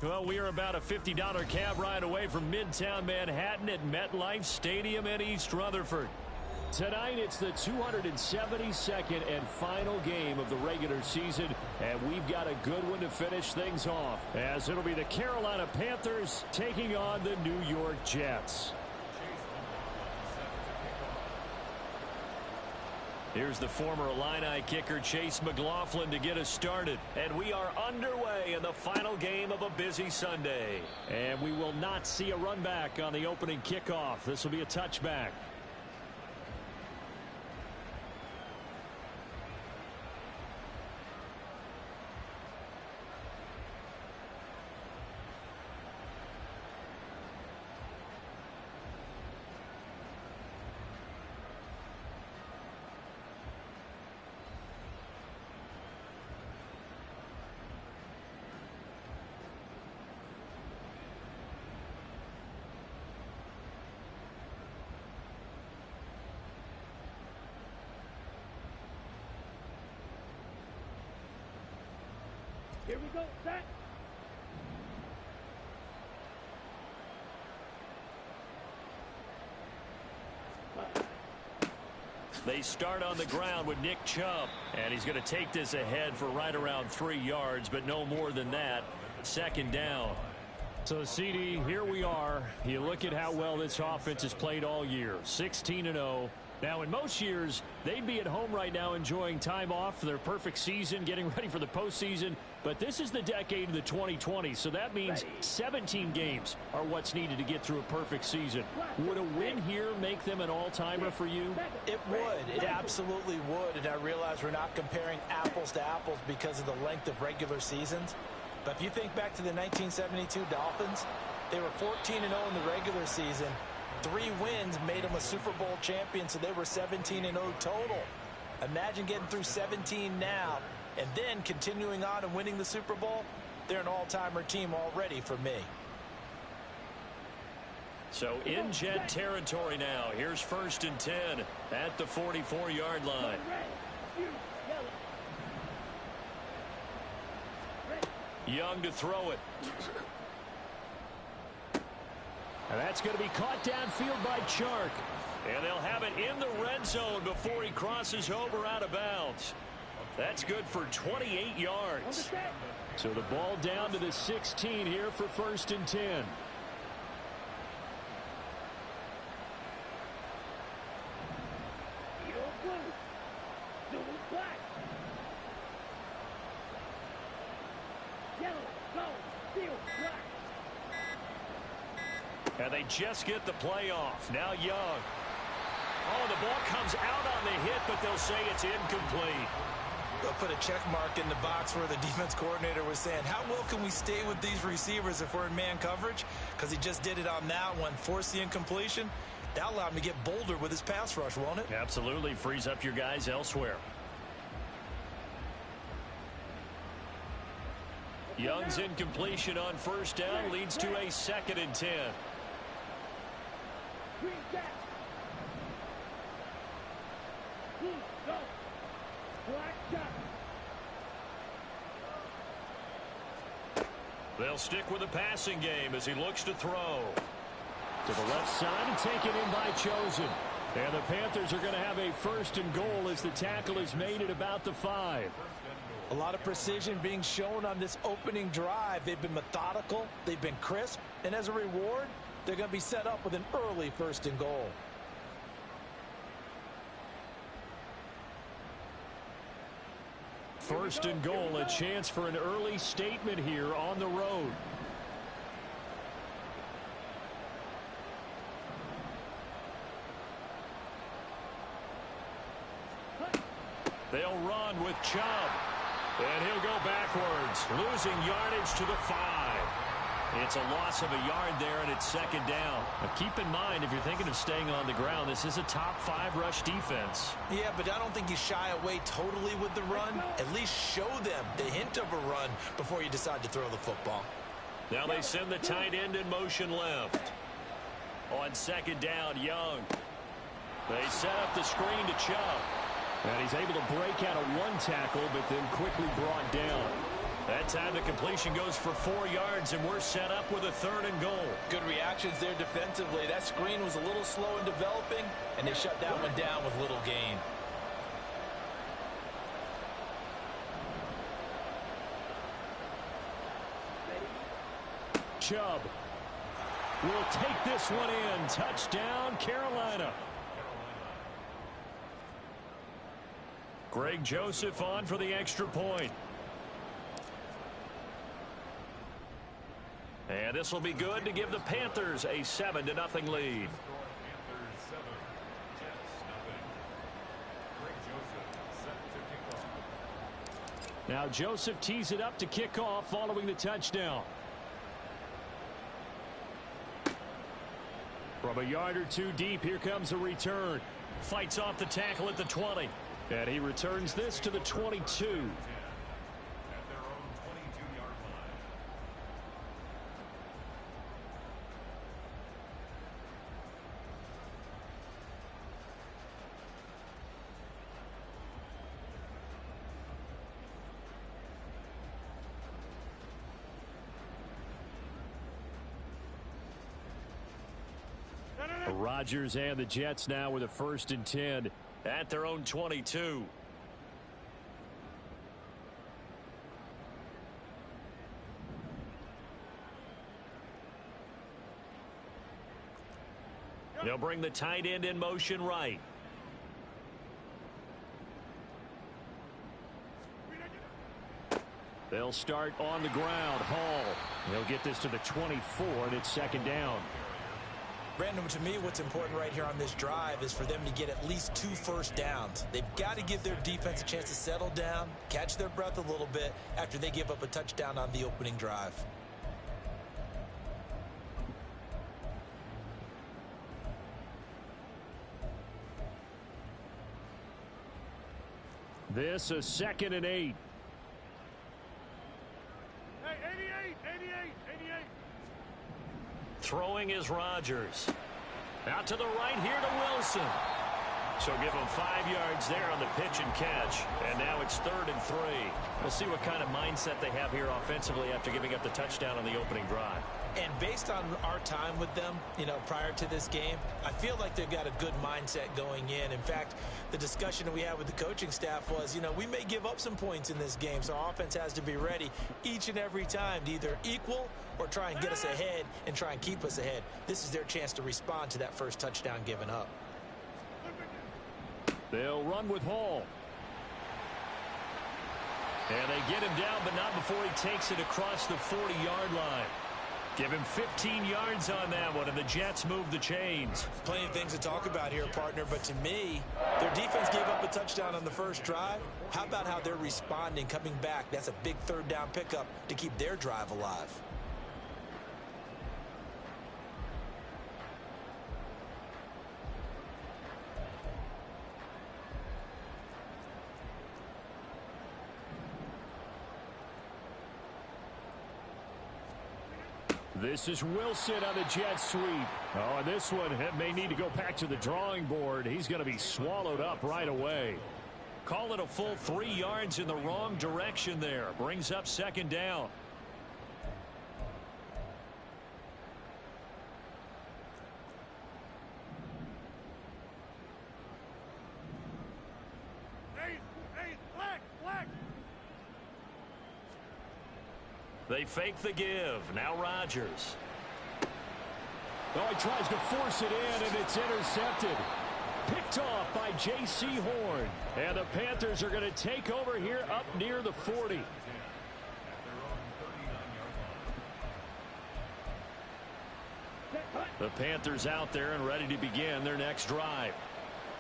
Well, we are about a $50 cab ride away from Midtown Manhattan at MetLife Stadium in East Rutherford. Tonight, it's the 272nd and final game of the regular season, and we've got a good one to finish things off, as it'll be the Carolina Panthers taking on the New York Jets. Here's the former Illini kicker Chase McLaughlin to get us started. And we are underway in the final game of a busy Sunday. And we will not see a run back on the opening kickoff. This will be a touchback. Here we go, set. They start on the ground with Nick Chubb, and he's going to take this ahead for right around 3 yards, but no more than that. Second down. So, CD, here we are. You look at how well this offense has played all year, 16-0. Now, in most years, they'd be at home right now enjoying time off for their perfect season, getting ready for the postseason. But this is the decade of the 2020s, so that means 17 games are what's needed to get through a perfect season. Would a win here make them an all-timer for you? It would. It absolutely would. And I realize we're not comparing apples to apples because of the length of regular seasons. But if you think back to the 1972 Dolphins, they were 14-0 in the regular season. 3 wins made them a Super Bowl champion, so they were 17-0 total. Imagine getting through 17 now and then continuing on and winning the Super Bowl. They're an all-timer team already for me. So in Jet territory now. Here's 1st and 10 at the 44-yard line. Young to throw it. And that's going to be caught downfield by Chark. And they'll have it in the red zone before he crosses over out of bounds. That's good for 28 yards. So the ball down to the 16 here for 1st and 10. And they just get the play off. Now Young. Oh, the ball comes out on the hit, but they'll say it's incomplete. They'll put a check mark in the box where the defense coordinator was saying, how well can we stay with these receivers if we're in man coverage? Because he just did it on that one, forced the incompletion. That'll allow him to get bolder with his pass rush, won't it? Absolutely. Frees up your guys elsewhere. Young's incompletion on 1st down leads to a 2nd and 10. They'll stick with the passing game as he looks to throw. To the left side and taken in by Chosen. And the Panthers are going to have a 1st and goal as the tackle is made at about the 5. A lot of precision being shown on this opening drive. They've been methodical, they've been crisp, and as a reward, they're going to be set up with an early 1st and goal. First and goal, a chance for an early statement here on the road. They'll run with Chubb. And he'll go backwards, losing yardage to the 5. It's a loss of a yard there, and it's 2nd down. Now keep in mind, if you're thinking of staying on the ground, this is a top 5 rush defense. Yeah, but I don't think you shy away totally with the run. At least show them the hint of a run before you decide to throw the football. Now they send the tight end in motion left. On 2nd down, Young. They set up the screen to Chubb. And he's able to break out of 1 tackle, but then quickly brought down. That time the completion goes for 4 yards, and we're set up with a 3rd and goal. Good reactions there defensively. That screen was a little slow in developing, and they shut that one down with little gain. Chubb will take this one in. Touchdown, Carolina. Greg Joseph on for the extra point. And this will be good to give the Panthers a 7-0 lead. Now Joseph tees it up to kick off following the touchdown. From a yard or two deep, here comes a return. Fights off the tackle at the 20. And he returns this to the 22. Rodgers and the Jets now with a 1st and 10 at their own 22. They'll bring the tight end in motion right. They'll start on the ground. Hall. He'll get this to the 24, and it's 2nd down. Brandon, to me, what's important right here on this drive is for them to get at least 2 first downs. They've got to give their defense a chance to settle down, catch their breath a little bit after they give up a touchdown on the opening drive. This a 2nd and 8. Hey, 88. Throwing is Rodgers. Out to the right here to Wilson. So give him 5 yards there on the pitch and catch. And now it's 3rd and 3. We'll see what kind of mindset they have here offensively after giving up the touchdown on the opening drive. And based on our time with them, prior to this game, I feel like they've got a good mindset going in. In fact, the discussion that we had with the coaching staff was, we may give up some points in this game, so our offense has to be ready each and every time to either equal or try and get us ahead and try and keep us ahead. This is their chance to respond to that first touchdown given up. They'll run with Hall. And they get him down, but not before he takes it across the 40-yard line. Give him 15 yards on that one, and the Jets move the chains. Plenty of things to talk about here, partner, but to me, their defense gave up a touchdown on the first drive. How about how they're responding, coming back? That's a big 3rd down pickup to keep their drive alive. This is Wilson on the jet sweep. Oh, and this one may need to go back to the drawing board. He's going to be swallowed up right away. Call it a full 3 yards in the wrong direction there. Brings up 2nd down. Hey, flag. They fake the give. Now Rodgers. Oh, he tries to force it in, and it's intercepted. Picked off by J.C. Horn. And the Panthers are going to take over here up near the 40. The Panthers out there and ready to begin their next drive.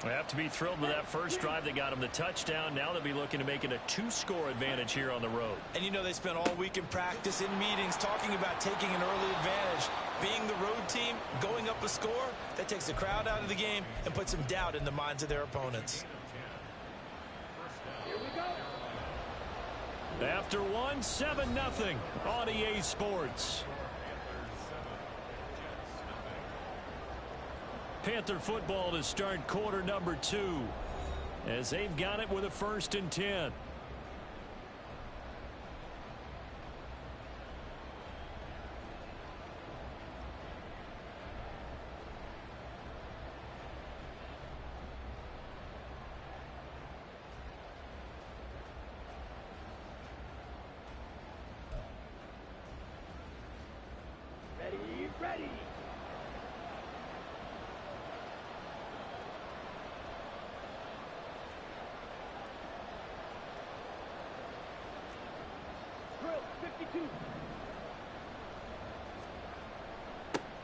They have to be thrilled with that first drive. They got them the touchdown. Now they'll be looking to make it a 2-score advantage here on the road. And they spent all week in practice, in meetings, talking about taking an early advantage. Being the road team, going up a score, that takes the crowd out of the game and puts some doubt in the minds of their opponents. Here we go. After 7-0 on EA Sports. Panther football to start quarter number 2 as they've got it with a 1st and 10.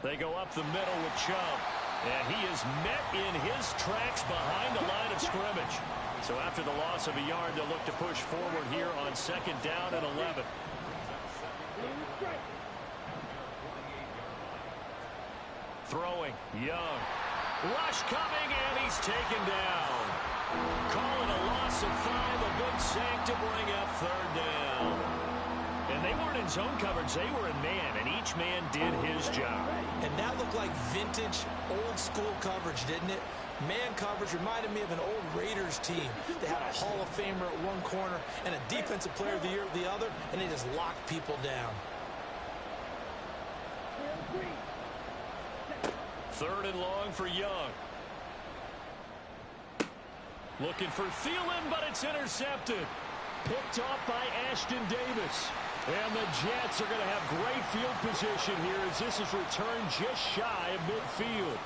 They go up the middle with Chubb. And he is met in his tracks behind the line of scrimmage. So after the loss of a yard, they'll look to push forward here on 2nd down and 11. Throwing, Young. Rush coming, and he's taken down. Call it a loss of 5, a big sack to bring up 3rd down. And they weren't in zone coverage, they were in man, and each man did his job. And that looked like vintage, old-school coverage, didn't it? Man coverage reminded me of an old Raiders team. They had a Hall of Famer at one corner and a Defensive Player of the Year at the other, and they just locked people down. 3rd and long for Young. Looking for Thielen, but it's intercepted. Picked off by Ashton Davis. And the Jets are going to have great field position here as this is returned just shy of midfield.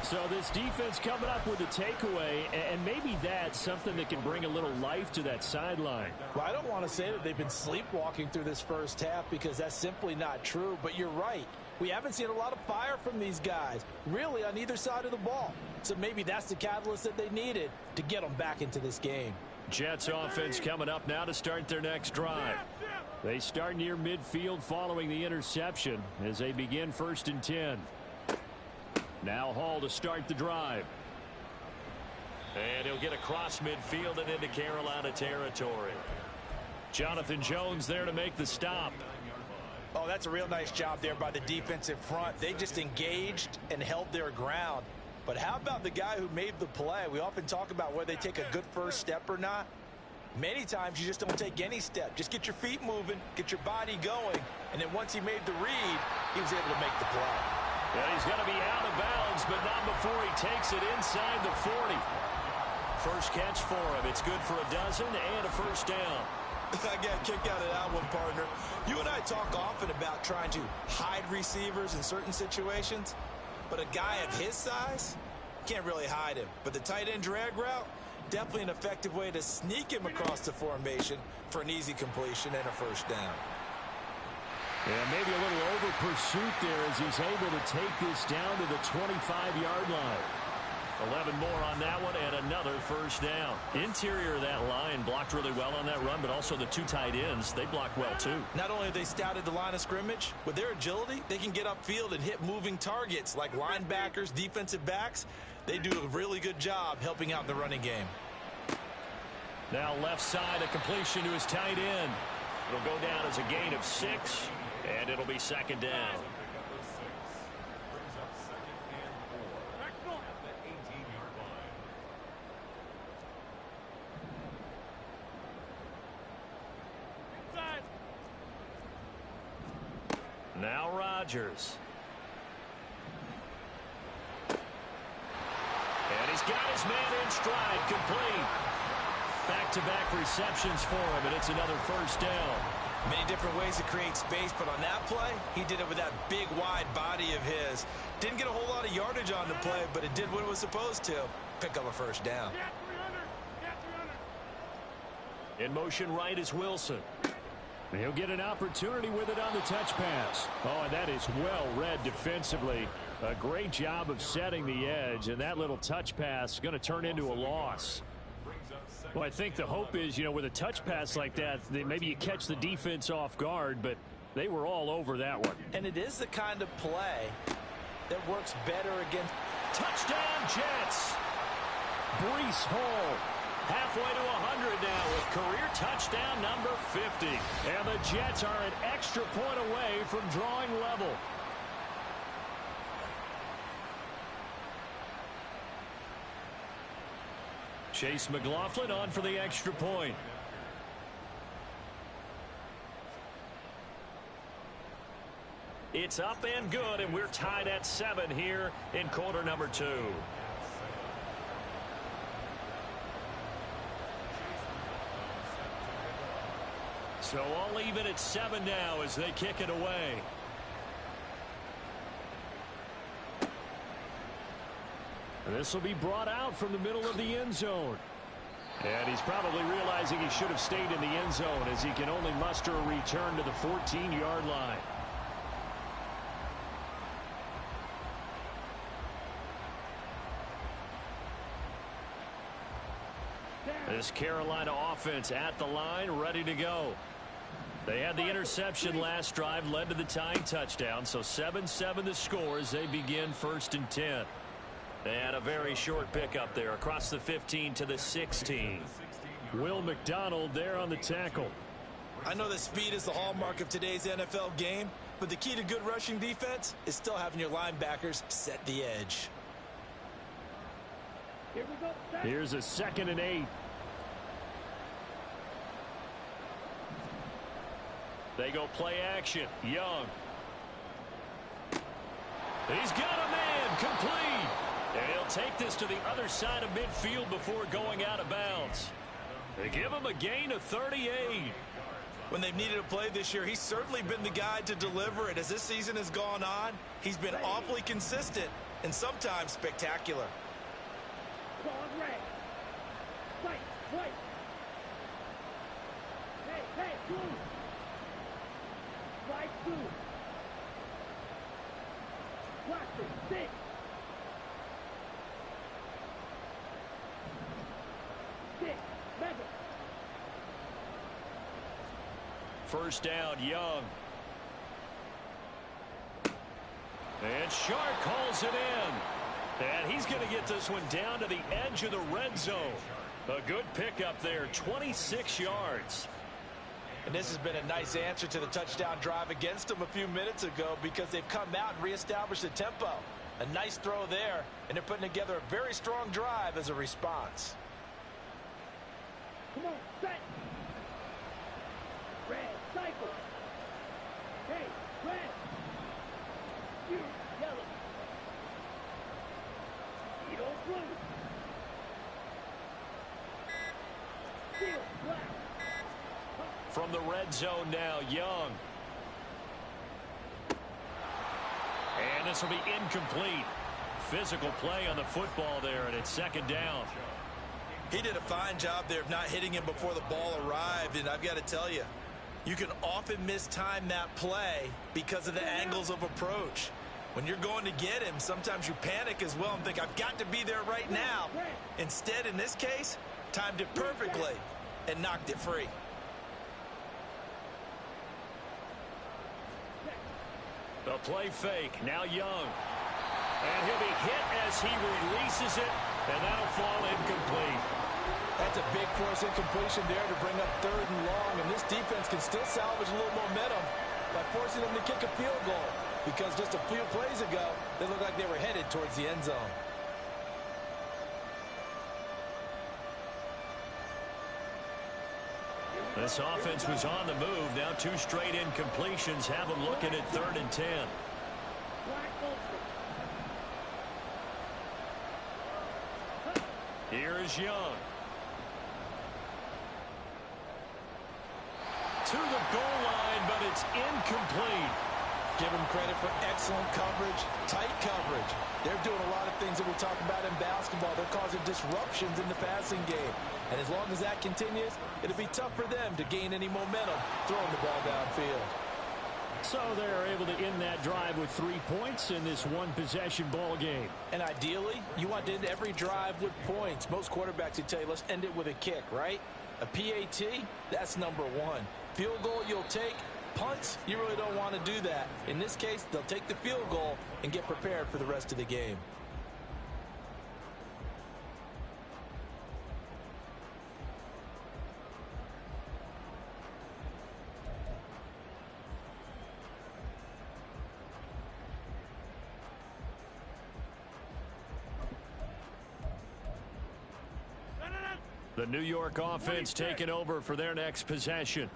So this defense coming up with a takeaway, and maybe that's something that can bring a little life to that sideline. Well, I don't want to say that they've been sleepwalking through this first half because that's simply not true, but you're right. We haven't seen a lot of fire from these guys, really, on either side of the ball. So maybe that's the catalyst that they needed to get them back into this game. Jets offense coming up now to start their next drive. They start near midfield following the interception as they begin 1st and 10. Now Hall to start the drive. And he'll get across midfield and into Carolina territory. Jonathan Jones there to make the stop. Oh, that's a real nice job there by the defensive front. They just engaged and held their ground. But how about the guy who made the play? We often talk about whether they take a good first step or not. Many times you just don't take any step. Just get your feet moving, get your body going, and then once he made the read, he was able to make the play. And he's going to be out of bounds, but not before he takes it inside the 40. First catch for him. It's good for a dozen and a 1st down. I got a kick out of that one, partner. You and I talk often about trying to hide receivers in certain situations, but a guy of his size can't really hide him. But the tight end drag route, definitely an effective way to sneak him across the formation for an easy completion and a 1st down. And maybe a little over pursuit there as he's able to take this down to the 25-yard line. 11 more on that one and another 1st down. Interior of that line blocked really well on that run, but also the 2 tight ends, they blocked well too. Not only have they scouted the line of scrimmage, with their agility, they can get upfield and hit moving targets like linebackers, defensive backs. They do a really good job helping out the running game. Now left side, a completion to his tight end. It'll go down as a gain of 6, and it'll be 2nd down. Now Rodgers. And he's got his man in stride, complete. Back-to-back receptions for him, and it's another 1st down. Many different ways to create space, but on that play, he did it with that big, wide body of his. Didn't get a whole lot of yardage on the play, but it did what it was supposed to. Pick up a 1st down. In motion right is Wilson. He'll get an opportunity with it on the touch pass. Oh, and that is well read defensively. A great job of setting the edge, and that little touch pass is going to turn into a loss. Well, I think the hope is, you know, with a touch pass like that, maybe you catch the defense off guard, but they were all over that one. And it is the kind of play that works better against. Touchdown, Jets! Breece Hall. Halfway to 100 now with career touchdown number 50. And the Jets are an extra point away from drawing level. Chase McLaughlin on for the extra point. It's up and good, and we're tied at 7 here in quarter number 2. So all even at 7 now as they kick it away. This will be brought out from the middle of the end zone. And he's probably realizing he should have stayed in the end zone as he can only muster a return to the 14-yard line. This Carolina offense at the line, ready to go. They had the interception last drive, led to the tying touchdown, so 7-7 the score as they begin 1st and 10. And a very short pickup there across the 15 to the 16. Will McDonald there on the tackle. I know that speed is the hallmark of today's NFL game, but the key to good rushing defense is still having your linebackers set the edge. Here we go. Here's a 2nd and 8. They go play action. Young. He's got a man complete. And he'll take this to the other side of midfield before going out of bounds. They give him a gain of 38. When they've needed a play this year, he's certainly been the guy to deliver it. As this season has gone on, he's been awfully consistent and sometimes spectacular. First down, Young. And Shark calls it in. And he's going to get this one down to the edge of the red zone. A good pickup there, 26 yards. And this has been a nice answer to the touchdown drive against them a few minutes ago because they've come out and reestablished the tempo. A nice throw there, and they're putting together a very strong drive as a response. Come on, set. Red, cycle. Hey, red. You, yellow. Edo, blue. Steel, black. From the red zone now, Young. And this will be incomplete. Physical play on the football there, and it's 2nd down. He did a fine job there of not hitting him before the ball arrived, and I've got to tell you, you can often mistime that play because of the angles of approach. When you're going to get him, sometimes you panic as well and think, I've got to be there right now. Instead, in this case, timed it perfectly and knocked it free. The play fake, now Young. And he'll be hit as he releases it, and that'll fall incomplete. That's a big force incompletion there to bring up 3rd and long, and this defense can still salvage a little momentum by forcing them to kick a field goal, because just a few plays ago, they looked like they were headed towards the end zone. This offense was on the move. Now 2 straight incompletions have them looking at 3rd and 10. Here is Young. To the goal line, but it's incomplete. Give them credit for excellent coverage, tight coverage. They're doing a lot of things that we talk about in basketball. They're causing disruptions in the passing game. And as long as that continues, it'll be tough for them to gain any momentum throwing the ball downfield. So they're able to end that drive with 3 points in this one-possession ball game. And ideally, you want to end every drive with points. Most quarterbacks would tell you, let's end it with a kick, right? A PAT, that's number 1. Field goal you'll take. Punts, you really don't want to do that. In this case, they'll take the field goal and get prepared for the rest of the game. The New York offense taking over for their next possession.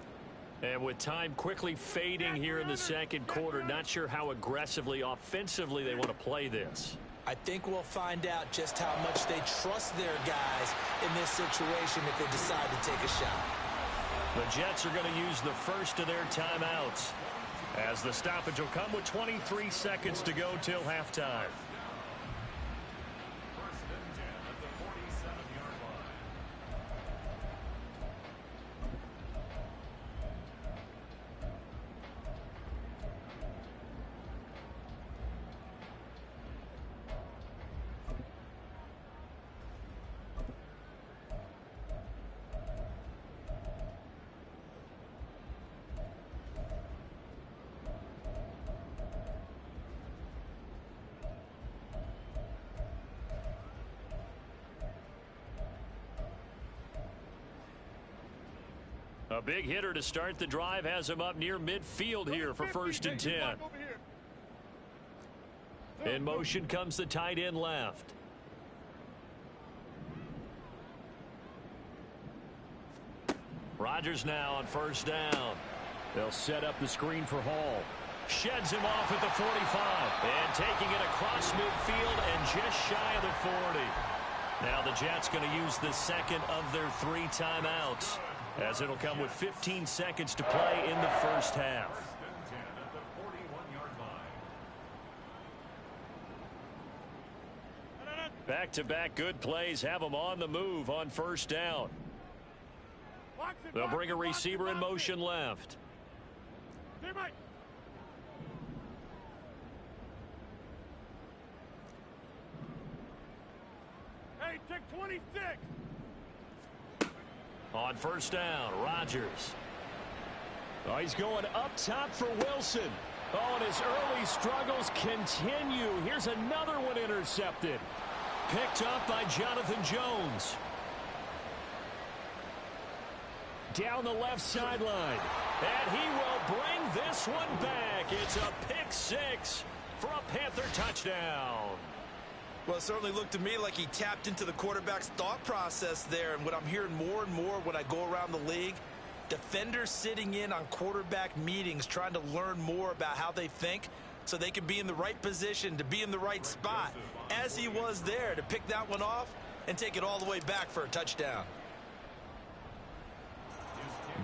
And with time quickly fading here in the 2nd quarter, not sure how aggressively, offensively they want to play this. I think we'll find out just how much they trust their guys in this situation if they decide to take a shot. The Jets are going to use the first of their timeouts, as the stoppage will come with 23 seconds to go till halftime. A big hitter to start the drive has him up near midfield here for 1st and 10. In motion comes the tight end left. Rodgers now on 1st down. They'll set up the screen for Hall. Sheds him off at the 45. And taking it across midfield and just shy of the 40. Now the Jets going to use the second of their 3 timeouts, as it'll come with 15 seconds to play in the 1st half. Back-to-back good plays have them on the move on 1st down. They'll bring a receiver in motion left. Hey, check 26. On 1st down, Rodgers. Oh, he's going up top for Wilson. Oh, and his early struggles continue. Here's another one intercepted. Picked up by Jonathan Jones. Down the left sideline. And he will bring this one back. It's a pick 6 for a Panther touchdown. Well, it certainly looked to me like he tapped into the quarterback's thought process there. And what I'm hearing more and more when I go around the league, defenders sitting in on quarterback meetings trying to learn more about how they think so they can be in the right position to be in the right spot, as he was there to pick that one off and take it all the way back for a touchdown.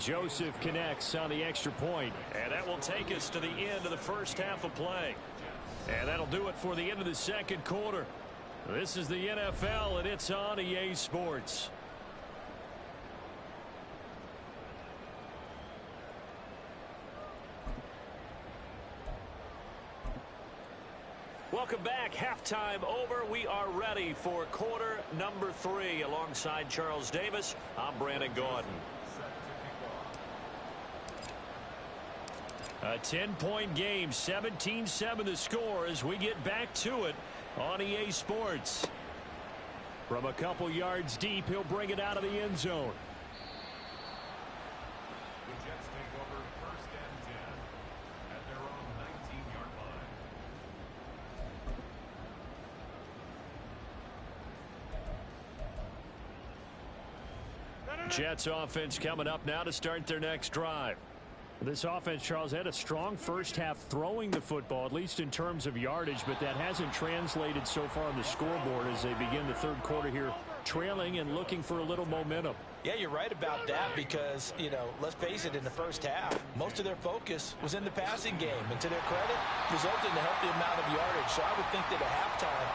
Joseph connects on the extra point. And that will take us to the end of the 1st half of play. And that'll do it for the end of the 2nd quarter. This is the NFL, and it's on EA Sports. Welcome back. Halftime over. We are ready for quarter number 3. Alongside Charles Davis, I'm Brandon Gaudin. A 10-point game, 17-7 the score as we get back to it on EA Sports. From a couple yards deep, he'll bring it out of the end zone. The Jets take over 1st and 10 at their own 19-yard line. Jets offense coming up now to start their next drive. This offense, Charles, had a strong 1st half throwing the football, at least in terms of yardage, but that hasn't translated so far on the scoreboard as they begin the 3rd quarter here, trailing and looking for a little momentum. Yeah, you're right about that because, you know, let's face it, in the 1st half, most of their focus was in the passing game, and to their credit, resulted in a healthy amount of yardage. So I would think that at halftime,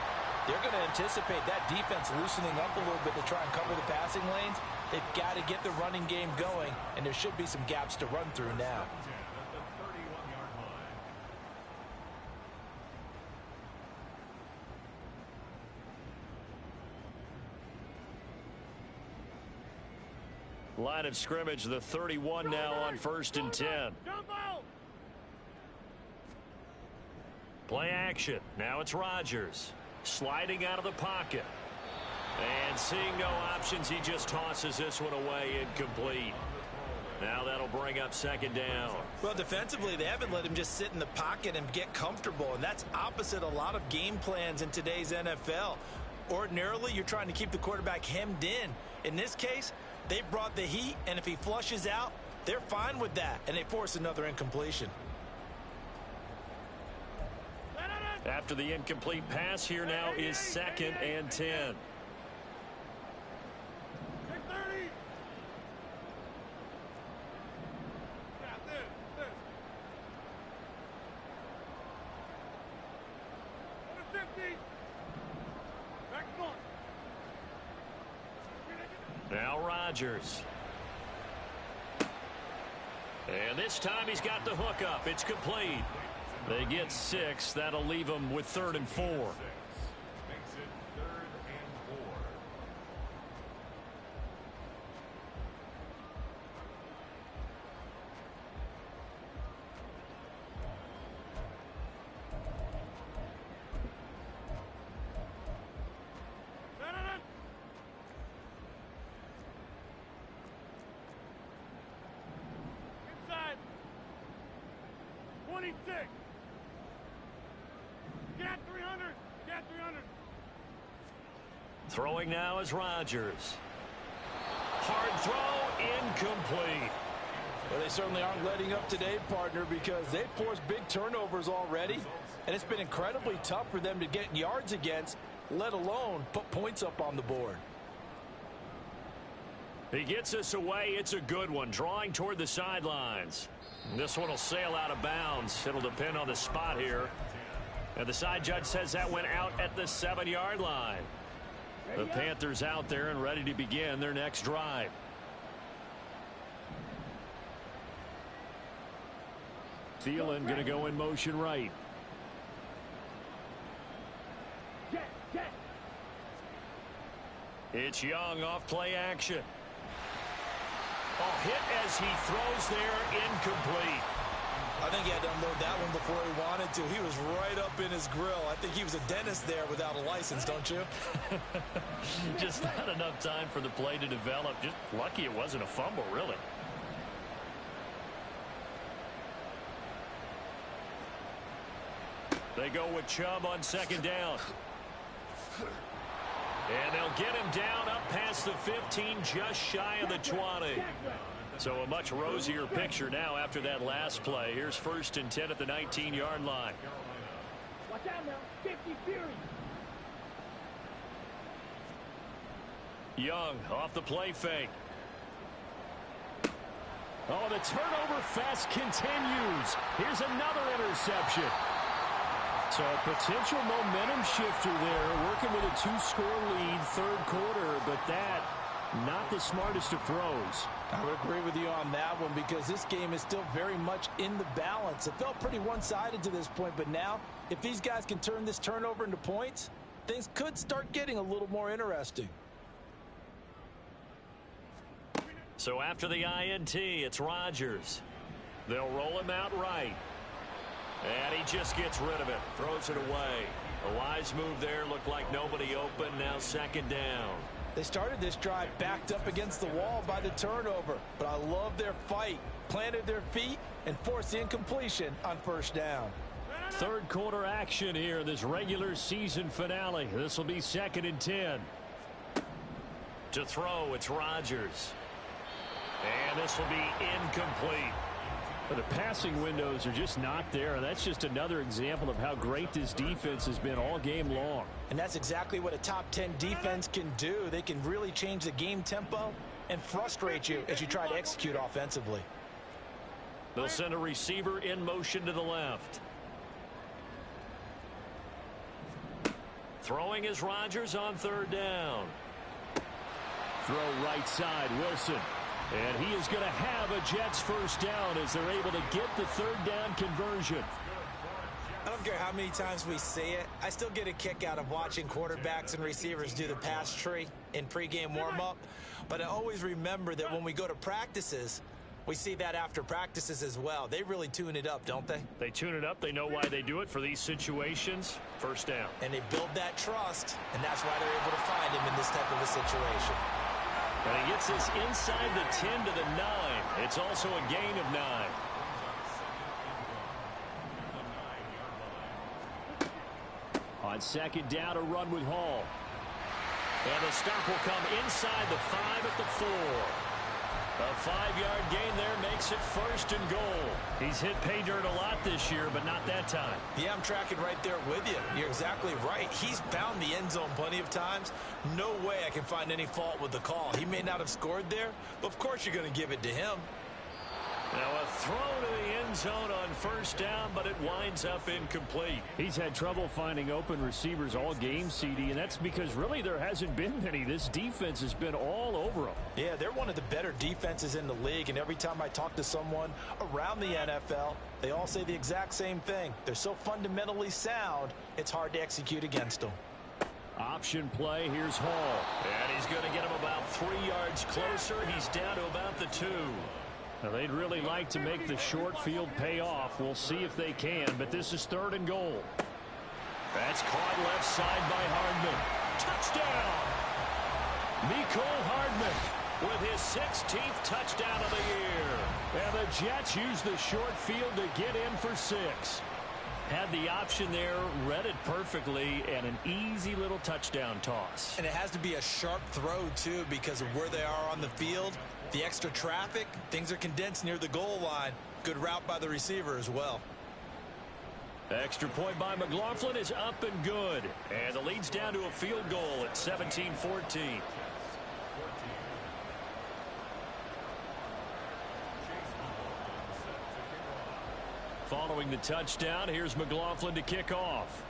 they're going to anticipate that defense loosening up a little bit to try and cover the passing lanes. They've got to get the running game going, and there should be some gaps to run through now. Line of scrimmage, the 31 now on 1st and 10. Play action. Now it's Rodgers. Sliding out of the pocket. And seeing no options, he just tosses this one away, incomplete. Now that'll bring up 2nd down. Well, defensively, they haven't let him just sit in the pocket and get comfortable, and that's opposite a lot of game plans in today's NFL. Ordinarily, you're trying to keep the quarterback hemmed in. In this case, they brought the heat, and if he flushes out, they're fine with that, and they force another incompletion. After the incomplete pass, here now is 2nd and 10. Now Rodgers. And this time he's got the hook up. It's complete. They get 6. That'll leave them with 3rd and 4. Makes it 3rd and 4. 26. Get 300. Get 300. Throwing now is Rodgers. Hard throw, incomplete. Well, they certainly aren't letting up today, partner, because they've forced big turnovers already, and it's been incredibly tough for them to get yards against, let alone put points up on the board. He gets us away. It's a good one, drawing toward the sidelines. This one will sail out of bounds. It'll depend on the spot here. And the side judge says that went out at the 7-yard line. The Panthers out there and ready to begin their next drive. Thielen going to go in motion right. It's Young off play action. Oh, hit as he throws there, incomplete. I think he had to unload that one before he wanted to. He was right up in his grill. I think he was a dentist there without a license, don't you? Just not enough time for the play to develop. Just lucky it wasn't a fumble, really. They go with Chubb on 2nd down. And they'll get him down up past the 15, just shy of the 20. So a much rosier picture now after that last play. Here's 1st and 10 at the 19-yard line. Watch out now. 50 Fury. Young off the play fake. Oh, the turnover fest continues. Here's another interception. So a potential momentum shifter there, working with a 2-score lead, 3rd quarter, but that not the smartest of throws. I would agree with you on that one because this game is still very much in the balance. It felt pretty one-sided to this point, but now if these guys can turn this turnover into points, things could start getting a little more interesting. So after the INT, it's Rodgers. They'll roll him out right. And he just gets rid of it, throws it away. A wise move there, looked like nobody open, now 2nd down. They started this drive backed up against the wall by the turnover, but I love their fight, planted their feet, and forced the incompletion on 1st down. 3rd quarter action here, this regular season finale. This will be 2nd and 10. To throw, it's Rodgers. And this will be incomplete. But the passing windows are just not there. That's just another example of how great this defense has been all game long. And that's exactly what a top 10 defense can do. They can really change the game tempo and frustrate you as you try to execute offensively. They'll send a receiver in motion to the left. Throwing is Rodgers on 3rd down. Throw right side, Wilson. And he is going to have a Jets 1st down as they're able to get the 3rd down conversion. I don't care how many times we see it. I still get a kick out of watching quarterbacks and receivers do the pass tree in pregame warm-up. But I always remember that when we go to practices, we see that after practices as well. They really tune it up, don't they? They tune it up. They know why they do it for these situations. 1st down. And they build that trust, and that's why they're able to find him in this type of a situation. And he gets this inside the 10 to the 9. It's also a gain of 9. On 2nd down, a run with Hall. And the stop will come inside the 5 at the 4. A 5-yard gain there makes it 1st and goal. He's hit pay dirt a lot this year, but not that time. Yeah, I'm tracking right there with you. You're exactly right. He's found the end zone plenty of times. No way I can find any fault with the call. He may not have scored there, but of course you're going to give it to him. Now a throw to the end zone on 1st down, but it winds up incomplete. He's had trouble finding open receivers all game, CD, and that's because really there hasn't been many. This defense has been all over them. Yeah, they're one of the better defenses in the league, and every time I talk to someone around the NFL, they all say the exact same thing. They're so fundamentally sound, it's hard to execute against them. Option play, here's Hall. And he's going to get him about 3 yards closer. He's down to about the 2. Now, they'd really like to make the short field pay off. We'll see if they can, but this is 3rd and goal. That's caught left side by Hardman. Touchdown! Mecole Hardman. with his 16th touchdown of the year. And the Jets use the short field to get in for 6. Had the option there, read it perfectly, and an easy little touchdown toss. And it has to be a sharp throw, too, because of where they are on the field. The extra traffic, things are condensed near the goal line. Good route by the receiver as well. Extra point by McLaughlin is up and good. And the lead's down to a field goal at 17-14. Following the touchdown, here's McLaughlin to kick off.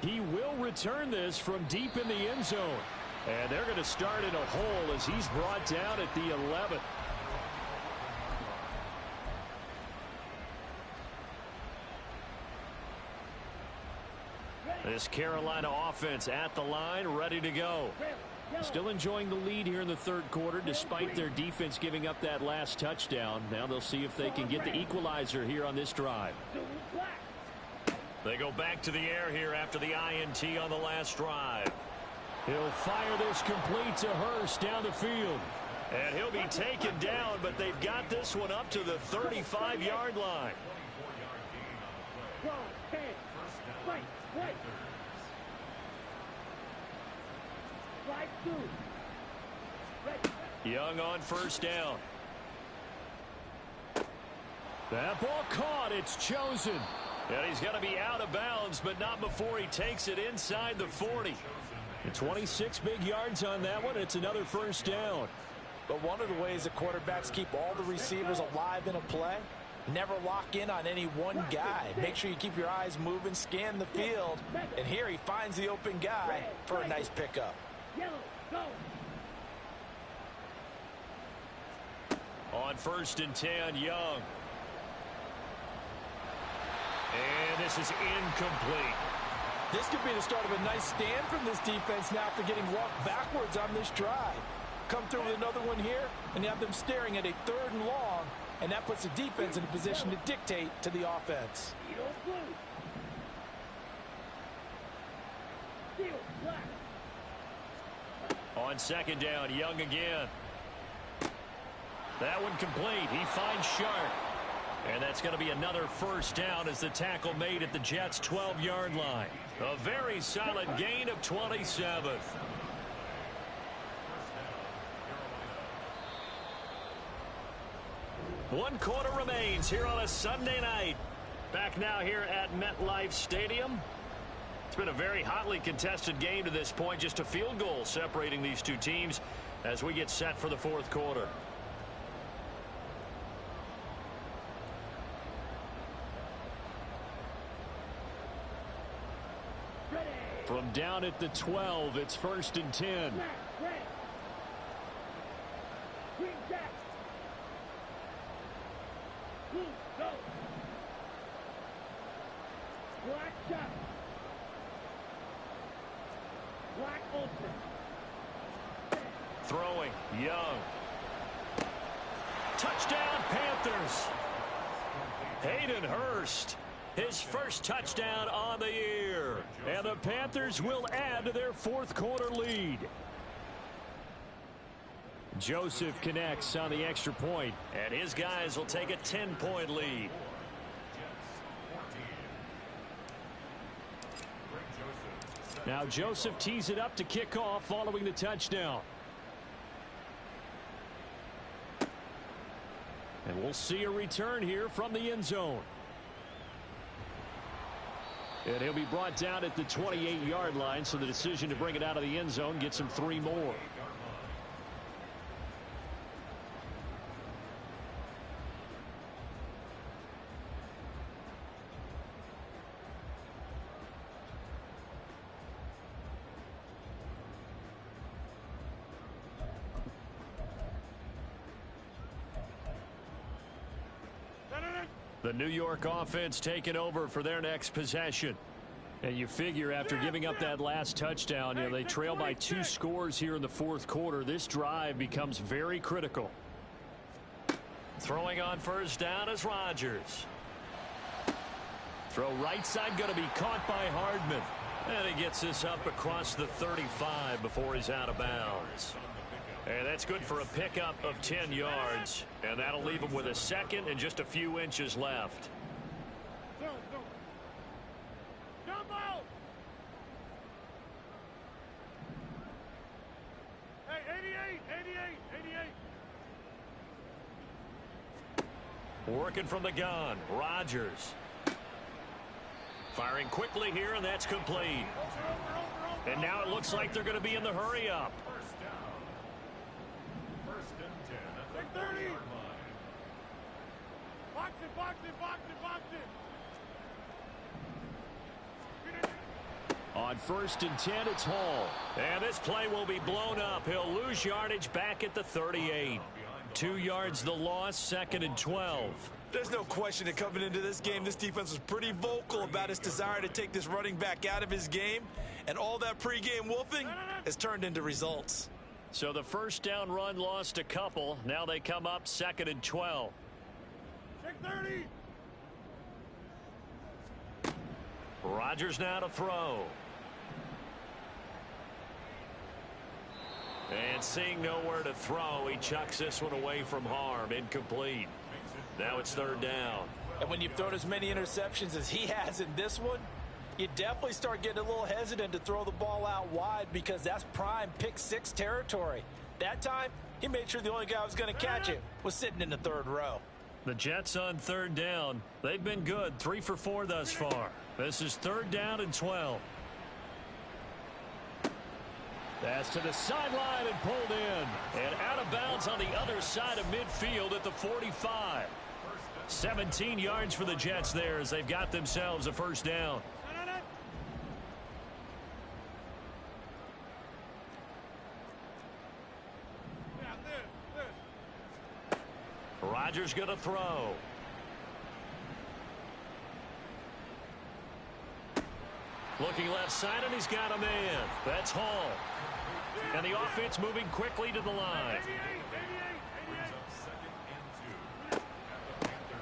He will return this from deep in the end zone. And they're going to start in a hole as he's brought down at the 11. This Carolina offense at the line, ready to go. Still enjoying the lead here in the third quarter despite their defense giving up that last touchdown. Now they'll see if they can get the equalizer here on this drive. They go back to the air here after the INT on the last drive. He'll fire this complete to Hurst down the field. And he'll be taken down, but they've got this one up to the 35-yard line. Young on first down. That ball caught. It's chosen. And he's going to be out of bounds, but not before he takes it inside the 40. And 26 big yards on that one. It's another first down. But one of the ways that quarterbacks keep all the receivers alive in a play, never lock in on any one guy. Make sure you keep your eyes moving, scan the field. And here he finds the open guy for a nice pickup. On first and 10, Young. And this is incomplete. This could be the start of a nice stand from this defense now after getting walked backwards on this drive. Come through with another one here, and you have them staring at a 3rd and long, and that puts the defense in a position to dictate to the offense. On second down, Young again. That one complete. He finds Sharp. And that's going to be another first down as the tackle made at the Jets' 12-yard line. A very solid gain of 27. One quarter remains here on a Sunday night. Back now here at MetLife Stadium. It's been a very hotly contested game to this point. Just a field goal separating these two teams as we get set for the fourth quarter. From down at the 12, it's first and 10. Throwing, Young. Touchdown, Panthers. Hayden Hurst, his first touchdown on the year. And the Panthers will add to their fourth quarter lead. Joseph connects on the extra point. And his guys will take a 10-point lead. Now Joseph tees it up to kick off following the touchdown. And we'll see a return here from the end zone. And he'll be brought down at the 28-yard line, so the decision to bring it out of the end zone gets him 3 more. The New York offense taking over for their next possession. And you figure after giving up that last touchdown, they trail by 2 scores here in the fourth quarter. This drive becomes very critical. Throwing on first down is Rodgers. Throw right side going to be caught by Hardman. And he gets this up across the 35 before he's out of bounds. And that's good for a pickup of 10 yards. And that'll leave him with a second and just a few inches left. Jump out! Hey, 88. Working from the gun, Rodgers. Firing quickly here, and that's complete. And now it looks like they're going to be in the hurry-up. First down. First and 10 at the 30. 30-yard line. Box it, box it, box it, box it. On 1st and 10, it's Hall. And this play will be blown up. He'll lose yardage back at the 38. 2 yards the loss, 2nd and 12. There's no question that coming into this game, this defense was pretty vocal about its desire to take this running back out of his game. And all that pregame wolfing has turned into results. So the first down run lost a couple. Now they come up 2nd and 12. Check 30. Rodgers now to throw. And seeing nowhere to throw, he chucks this one away from harm. Incomplete. Now it's 3rd down. And when you've thrown as many interceptions as he has in this one, you definitely start getting a little hesitant to throw the ball out wide because that's prime pick 6 territory. That time, he made sure the only guy who was going to catch it was sitting in the 3rd row. The Jets on 3rd down. They've been good, 3 for 4 thus far. This is 3rd down and 12. That's to the sideline and pulled in. And out of bounds on the other side of midfield at the 45. 17 yards for the Jets there as they've got themselves a first down. Rodgers going to throw. Looking left side, and he's got a man. That's Hall. And the offense moving quickly to the line.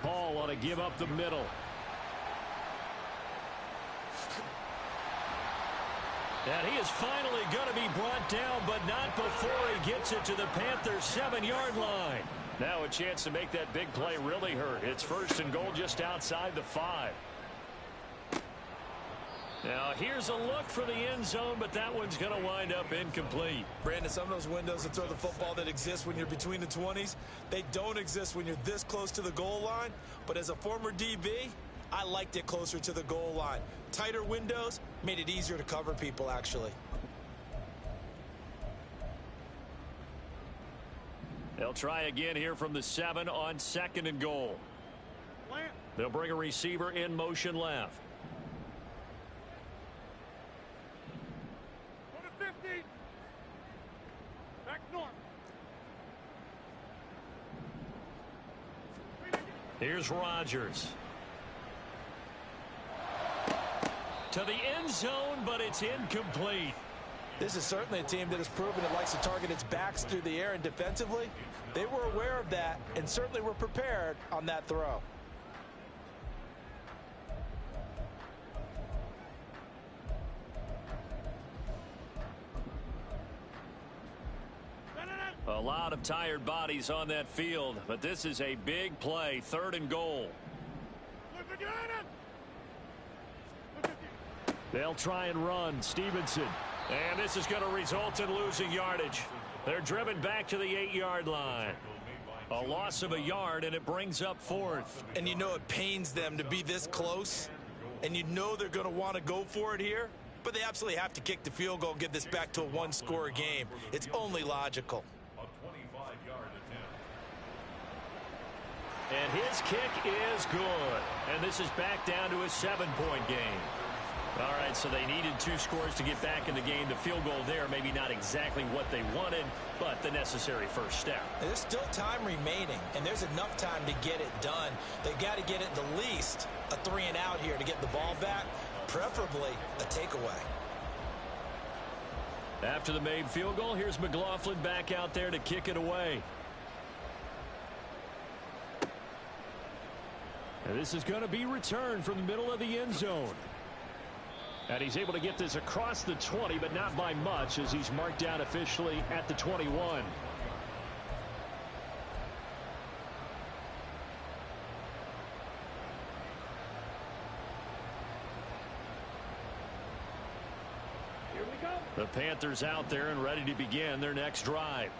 Hall on a give up the middle. And he is finally going to be brought down, but not before he gets it to the Panthers' 7-yard line. Now a chance to make that big play really hurt. It's 1st and goal just outside the 5. Now here's a look for the end zone, but that one's going to wind up incomplete. Brandon, some of those windows to throw the football that exist when you're between the 20s, they don't exist when you're this close to the goal line. But as a former DB, I liked it closer to the goal line. Tighter windows made it easier to cover people, actually. They'll try again here from the 7 on 2nd and goal. They'll bring a receiver in motion left. Go to 50. Back north. Here's Rodgers. To the end zone, but it's incomplete. This is certainly a team that has proven it likes to target its backs through the air, and defensively, they were aware of that and certainly were prepared on that throw. A lot of tired bodies on that field, but this is a big play, 3rd and goal. They'll try and run. Stevenson. And this is going to result in losing yardage. They're driven back to the 8-yard line. A loss of a yard, and it brings up 4th. And you know it pains them to be this close, and you know they're going to want to go for it here, but they absolutely have to kick the field goal and get this back to a 1-score game. It's only logical. A 25-yard attempt. And his kick is good. And this is back down to a 7-point game. All right, so they needed 2 scores to get back in the game. The field goal there, maybe not exactly what they wanted, but the necessary first step. There's still time remaining, and there's enough time to get it done. They've got to get it the least a 3-and-out here to get the ball back, preferably a takeaway. After the made field goal, here's McLaughlin back out there to kick it away. And this is going to be returned from the middle of the end zone. And he's able to get this across the 20, but not by much, as he's marked down officially at the 21. The Panthers out there and ready to begin their next drive.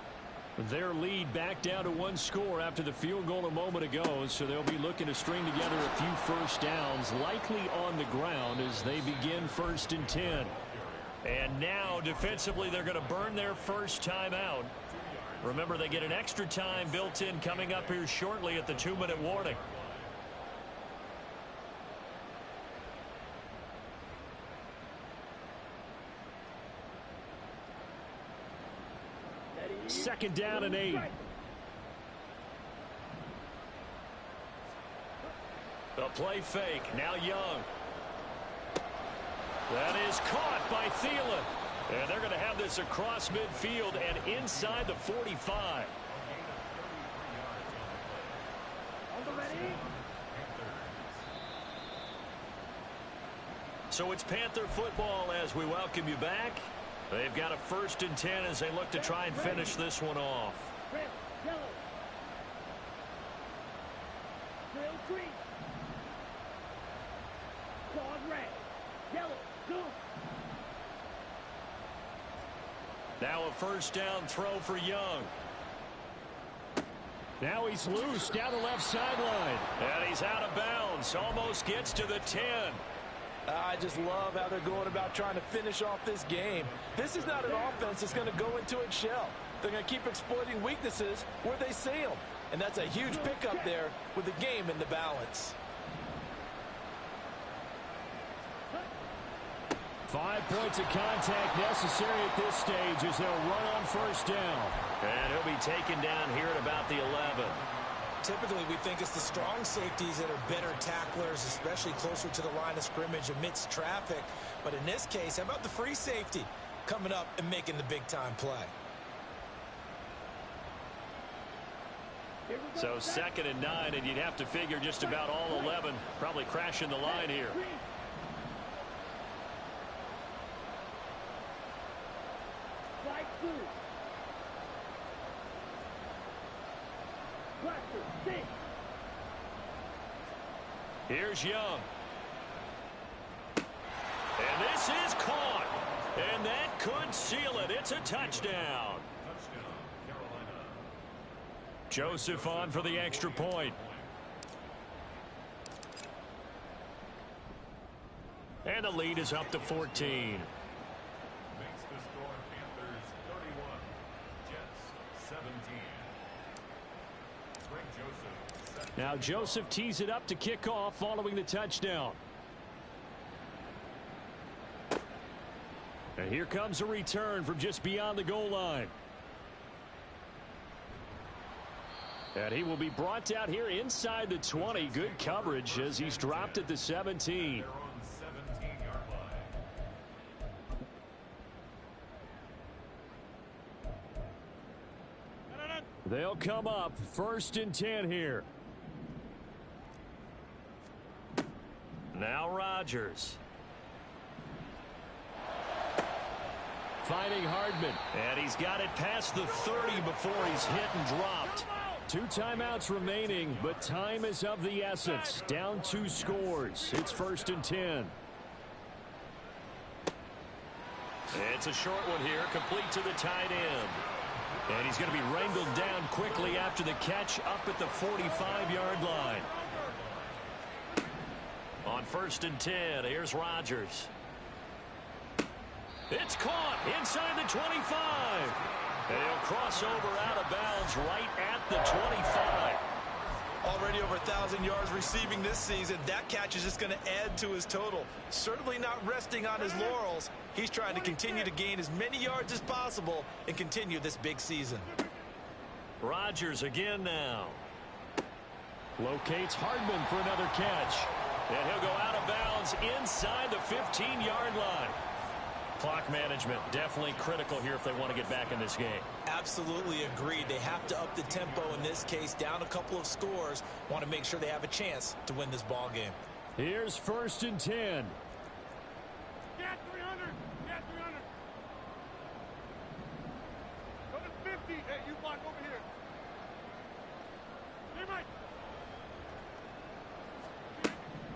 Their lead back down to one score after the field goal a moment ago, so they'll be looking to string together a few first downs, likely on the ground as they begin 1st and 10. And now defensively they're going to burn their first time out. Remember, they get an extra time built in coming up here shortly at the 2-minute warning. Second down and 8. The play fake. Now Young. That is caught by Thielen. And they're going to have this across midfield and inside the 45. So it's Panther football as we welcome you back. They've got a 1st and 10 as they look to try and finish this one off. Now a 1st down throw for Young. Now he's loose down the left sideline. And he's out of bounds. Almost gets to the 10. I just love how they're going about trying to finish off this game. This is not an offense that's going to go into its shell. They're going to keep exploiting weaknesses where they see them. And that's a huge pickup there with the game in the balance. 5 points of contact necessary at this stage as they'll run on 1st down. And he'll be taken down here at about the 11. Typically, we think it's the strong safeties that are better tacklers, especially closer to the line of scrimmage amidst traffic. But in this case, how about the free safety coming up and making the big-time play? So 2nd and 9, and you'd have to figure just about all 11 probably crashing the line here. Here's Young. And this is caught. And that could seal it. It's a touchdown. Joseph on for the extra point. And the lead is up to 14. Makes the score Panthers 31, Jets 17. Greg Joseph. Now Joseph tees it up to kick off following the touchdown. And here comes a return from just beyond the goal line. And he will be brought out here inside the 20. Good coverage as he's dropped at the 17. They're on 17-yard line. They'll come up 1st and 10 here. Now Rodgers. Finding Hardman. And he's got it past the 30 before he's hit and dropped. 2 timeouts remaining, but time is of the essence. Down 2 scores. It's 1st and 10. It's a short one here, complete to the tight end. And he's going to be wrangled down quickly after the catch up at the 45-yard line. On 1st and 10, here's Rodgers. It's caught inside the 25. And he'll cross over out of bounds right at the 25. Already over 1,000 yards receiving this season. That catch is just going to add to his total. Certainly not resting on his laurels. He's trying to continue to gain as many yards as possible and continue this big season. Rodgers again now. Locates Hardman for another catch. And he'll go out of bounds inside the 15-yard line. Clock management definitely critical here if they want to get back in this game. Absolutely agreed. They have to up the tempo in this case, down a couple of scores. Want to make sure they have a chance to win this ball game. Here's 1st and 10.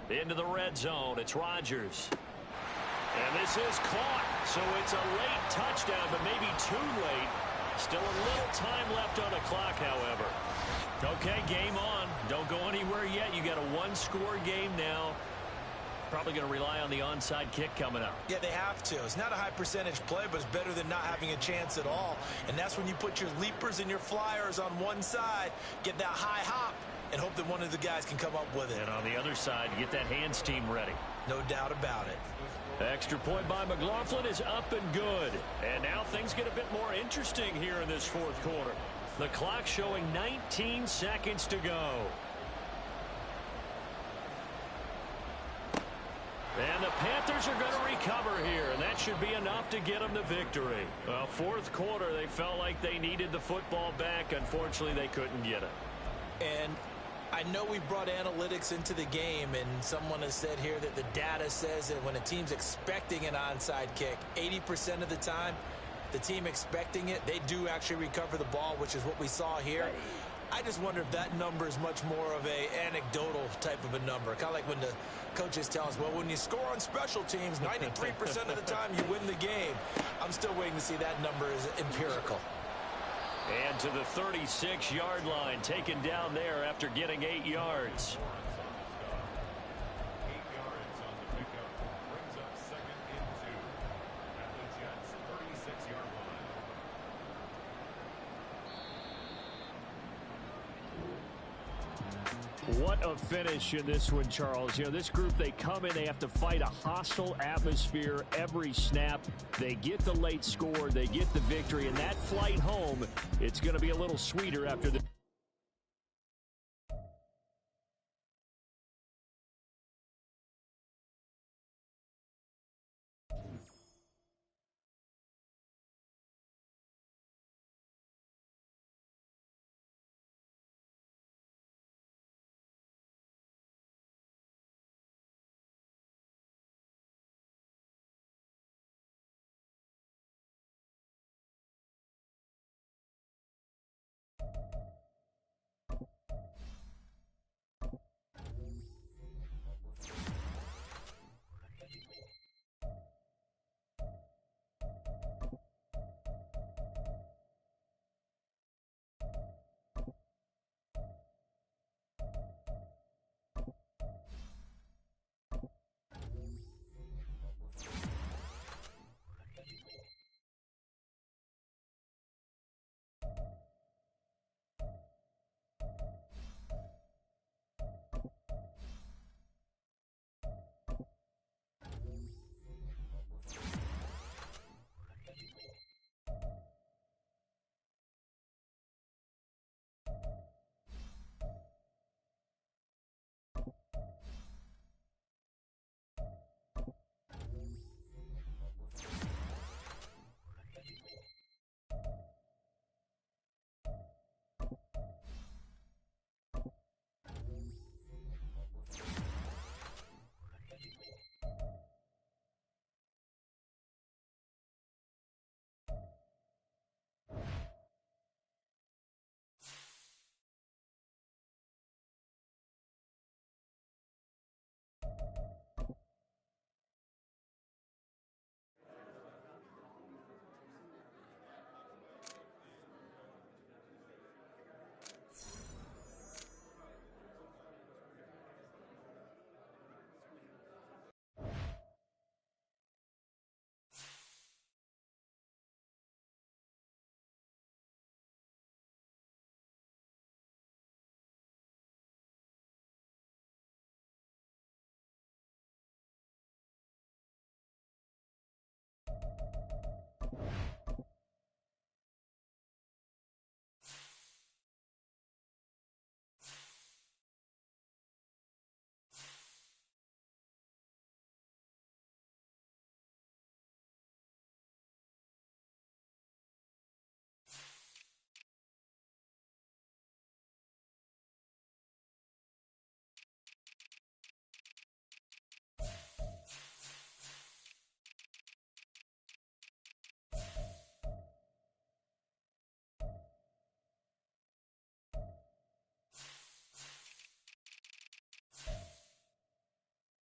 Into the red zone. It's Rodgers. And this is caught. So it's a late touchdown, but maybe too late. Still a little time left on the clock, however. Okay, game on. Don't go anywhere yet. You got a one-score game now. Probably going to rely on the onside kick coming up. Yeah, they have to. It's not a high percentage play, but it's better than not having a chance at all. And that's when you put your leapers and your flyers on one side, get that high hop, and hope that one of the guys can come up with it. And on the other side, get that hands team ready. No doubt about it. Extra point by McLaughlin is up and good. And now things get a bit more interesting here in this fourth quarter. The clock showing 19 seconds to go. And the Panthers are going to recover here, and that should be enough to get them the victory. Well, fourth quarter, they felt like they needed the football back. Unfortunately, they couldn't get it. And I know we brought analytics into the game, and someone has said here that the data says that when a team's expecting an onside kick, 80% of the time, the team expecting it, they do actually recover the ball, which is what we saw here. I just wonder if that number is much more of a anecdotal type of a number. Kind of like when the coaches tell us, well, when you score on special teams, 93% of the time you win the game. I'm still waiting to see that number is empirical. And to the 36-yard line, taken down there after getting 8 yards. 8 yards on the pickup. Brings up 2nd and 2 at the Jets' 36-yard line. What a finish in this one, Charles. You know, this group, they come in, they have to fight a hostile atmosphere every snap. They get the late score, they get the victory, and that flight home, it's going to be a little sweeter after the